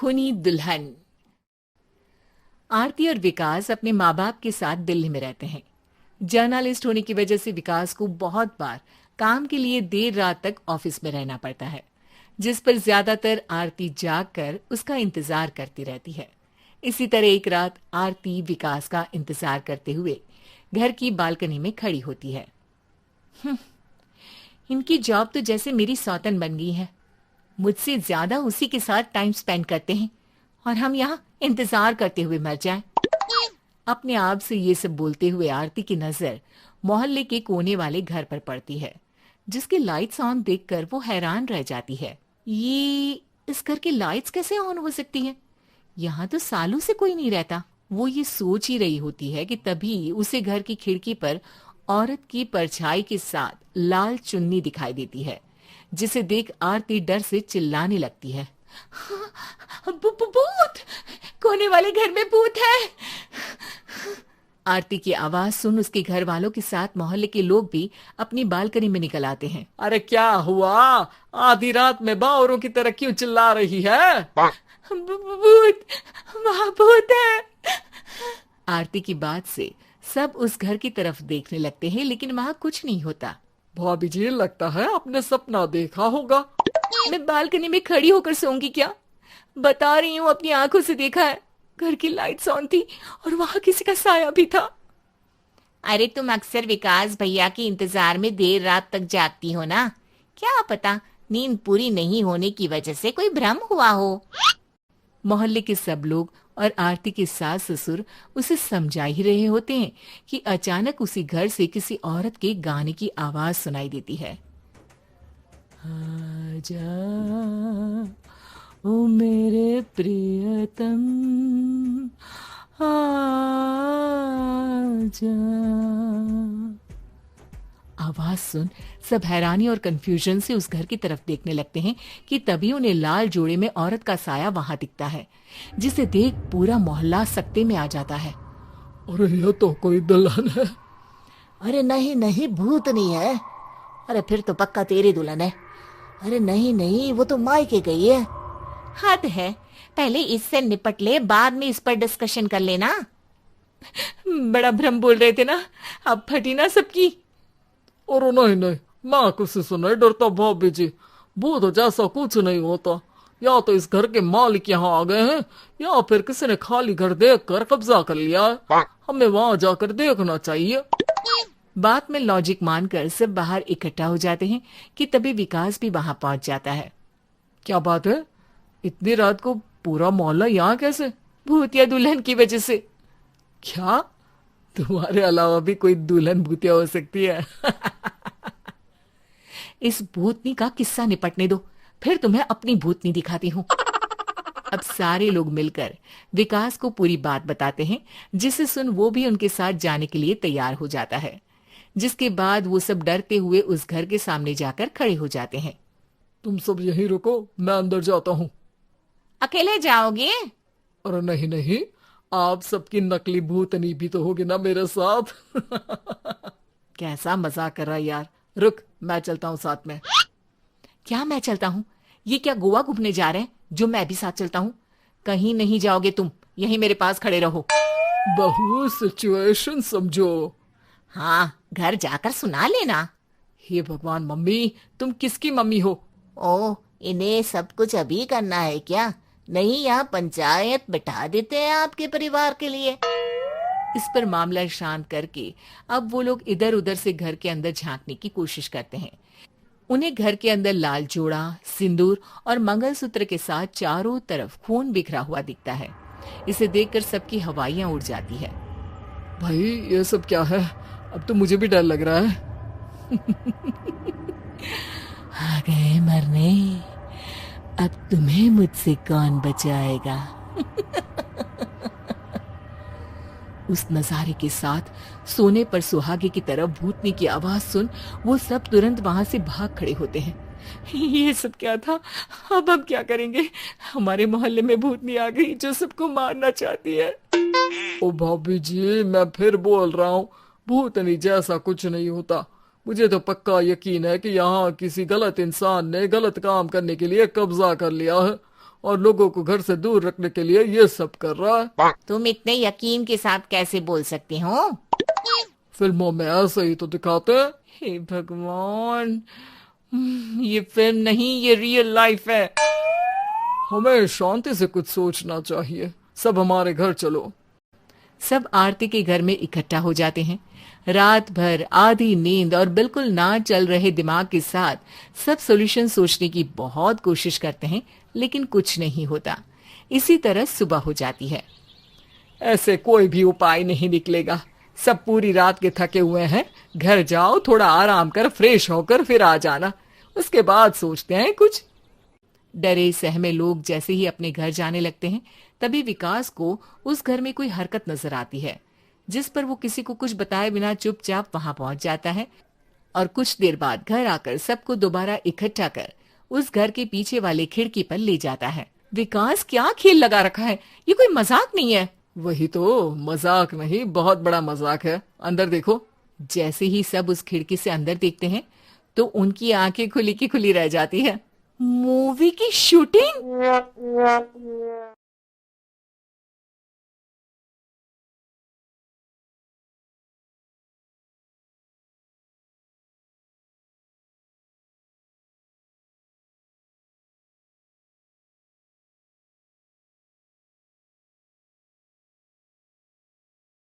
खूनी दुल्हन। आरती और विकास अपने माँ बाप के साथ दिल्ली में रहते हैं। जर्नलिस्ट होने की वजह से विकास को बहुत बार काम के लिए देर रात तक ऑफिस में रहना पड़ता है, जिस पर ज्यादातर आरती जाग कर उसका इंतजार करती रहती है। इसी तरह एक रात आरती विकास का इंतजार करते हुए घर की बालकनी में खड़ी होती है। इनकी जॉब तो जैसे मेरी सौतन बन गई है। मुझसे ज्यादा उसी के साथ टाइम स्पेंड करते हैं और हम यहाँ इंतजार करते हुए मर जाएं। अपने आप से ये सब बोलते हुए आरती की नजर मोहल्ले के कोने वाले घर पर पड़ती है, जिसके लाइट्स ऑन देखकर वो हैरान रह जाती है। ये इस घर की लाइट्स कैसे ऑन हो सकती है? यहाँ तो सालों से कोई नहीं रहता। वो ये सोच ही रही होती है कि तभी उसे घर की खिड़की पर औरत की परछाई के साथ लाल चुन्नी दिखाई देती है, जिसे देख आरती डर से चिल्लाने लगती है। भूत! कोने वाले घर में भूत है! आरती की आवाज सुन उसके घर वालों के साथ मोहल्ले के लोग भी अपनी बालकनी में निकल आते हैं। अरे क्या हुआ? आधी रात में बावरों की तरह क्यों चिल्ला रही है? भूत! वहाँ भूत है! आरती की बात से सब उस घर की तरफ देखने लगते हैं, लेकिन वहाँ कुछ नहीं होता। भाभी जी, लगता है आपने सपना देखा होगा। मैं बालकनी में खड़ी होकर सोऊंगी क्या? बता रही हूँ, अपनी आंखों से देखा है। घर की लाइट्स ऑन थी और वहां किसी का साया भी था। अरे तुम अक्सर विकास भैया के इंतजार में देर रात तक जागती हो ना, क्या पता नींद पूरी नहीं होने की वजह से कोई भ्रम हुआ हो। मोहल्ले के सब लोग और आरती के सास ससुर उसे समझा ही रहे होते हैं कि अचानक उसी घर से किसी औरत के गाने की आवाज सुनाई देती है। आजा ओ मेरे प्रियतम, आजा। आवाज सुन सब हैरानी और कंफ्यूजन से उस घर की तरफ देखने लगते हैं कि तभी उन्हें लाल जोड़े में औरत का साया वहां दिखता है, जिसे देख पूरा मोहल्ला सकते में आ जाता है। अरे ये तो कोई दुल्हन है। अरे नहीं नहीं, भूत नहीं है। अरे फिर तो पक्का तेरी दुल्हन है। अरे नहीं नहीं, वो तो मायके गई है। हद है, पहले इससे निपट ले, बाद में इस पर डिस्कशन कर लेना। बड़ा भ्रम बोल रहे थे ना, अब फटी ना सबकी। और नहीं नहीं, मैं किसी से नहीं डरता भाभी जी। भूत जैसा कुछ नहीं होता। या तो इस घर के मालिक यहाँ आ गए हैं, या फिर किसी ने खाली घर देख कर कब्जा कर लिया है। हमें वहां जाकर देखना चाहिए। बात में लॉजिक मानकर सब बाहर इकट्ठा हो जाते हैं कि तभी विकास भी वहां पहुंच जाता है। क्या बात है? इतनी रात को पूरा मोहल्ला यहाँ कैसे? भूतिया दुल्हन की वजह से। क्या तुम्हारे अलावा भी कोई दुल्हन भूतिया हो सकती है? इस भूतनी का किस्सा निपटने दो, फिर तुम्हें अपनी भूतनी दिखाती हूँ। अब सारे लोग मिलकर विकास को पूरी बात बताते हैं, जिसे सुन वो भी उनके साथ जाने के लिए तैयार हो जाता है। जिसके बाद वो सब डरते हुए उस घर के सामने जाकर खड़े हो जाते हैं। तुम सब यहीं रुको, मैं अंदर जाता हूँ। अकेले जाओगे? अरे नहीं नहीं, आप सबकी नकली भूतनी भी तो होगी ना मेरे साथ। कैसा मजाक कर रहा है यार। रुक, मैं चलता हूँ साथ में। क्या मैं चलता हूँ? ये क्या गोवा घूमने जा रहे हैं जो मैं भी साथ चलता हूँ? कहीं नहीं जाओगे तुम, यहीं मेरे पास खड़े रहो। बहू सिचुएशन समझो। हाँ, घर जाकर सुना लेना। हे भगवान, मम्मी तुम किसकी मम्मी हो? ओ, इन्हें सब कुछ अभी करना है क्या? नहीं, यहाँ पंचायत बिठा देते हैं आपके परिवार के लिए। इस पर मामला शांत करके अब वो लोग इधर उधर से घर के अंदर झांकने की कोशिश करते हैं। उन्हें घर के अंदर लाल जोड़ा, सिंदूर और मंगलसूत्र के साथ चारों तरफ खून बिखरा हुआ दिखता है। इसे देखकर सबकी हवाइयां उड़ जाती है। भाई ये सब क्या है? अब तो मुझे भी डर लग रहा है। आ गए मरने, अब तुम्हें मुझसे कौन बचाएगा? उस नजारे के साथ सोने पर सुहागे की तरफ भूतनी की आवाज सुन वो सब तुरंत वहां से भाग खड़े होते हैं। ये सब क्या था? अब हम क्या करेंगे? हमारे मोहल्ले में भूतनी आ गई जो सबको मारना चाहती है। ओ भाभी जी, मैं फिर बोल रहा हूँ, भूतनी जैसा कुछ नहीं होता। मुझे तो पक्का यकीन है कि यहाँ किसी गलत इंसान ने गलत काम करने के लिए कब्जा कर लिया है और लोगों को घर से दूर रखने के लिए ये सब कर रहा है। तुम इतने यकीन के साथ कैसे बोल सकते हो? फिल्मों में ऐसे ही तो दिखाते हैं। हे भगवान, ये फिल्म नहीं, ये रियल लाइफ है। हमें शांति से कुछ सोचना चाहिए। सब हमारे घर चलो। सब आरती के घर में इकट्ठा हो जाते हैं। रात भर आधी नींद और बिल्कुल ना चल रहे दिमाग के साथ सब सॉल्यूशन सोचने की बहुत कोशिश करते हैं, लेकिन कुछ नहीं होता। इसी तरह सुबह हो जाती है। ऐसे कोई भी उपाय नहीं निकलेगा। सब पूरी रात के थके हुए हैं। घर जाओ, थोड़ा आराम कर, फ्रेश होकर फिर आ जाना, उसके बाद सोचते हैं कुछ। डरे सहमे लोग जैसे ही अपने घर जाने लगते हैं, तभी विकास को उस घर में कोई हरकत नजर आती है, जिस पर वो किसी को कुछ बताए बिना चुपचाप वहां पहुंच जाता है और कुछ देर बाद घर आकर सबको दोबारा इकट्ठा कर उस घर के पीछे वाले खिड़की पर ले जाता है। विकास, क्या खेल लगा रखा है? ये कोई मजाक नहीं है। वही तो, मजाक नहीं, बहुत बड़ा मजाक है। अंदर देखो। जैसे ही सब उस खिड़की से अंदर देखते हैं तो उनकी आंखें खुली की खुली रह जाती है। मूवी की शूटिंग!